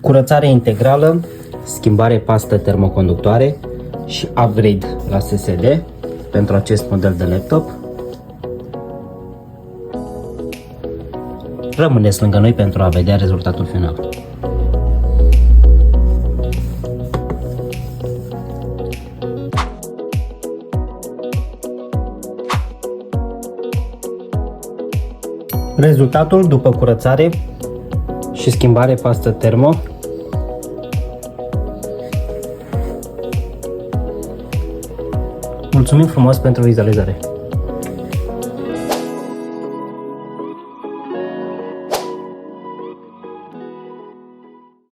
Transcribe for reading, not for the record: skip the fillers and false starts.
curățare integrală, schimbare pastă termoconductoare și upgrade la SSD pentru acest model de laptop. Rămâneți lângă noi pentru a vedea rezultatul final. Rezultatul după curățare și schimbare pastă termo. Mulțumim frumos pentru vizualizare!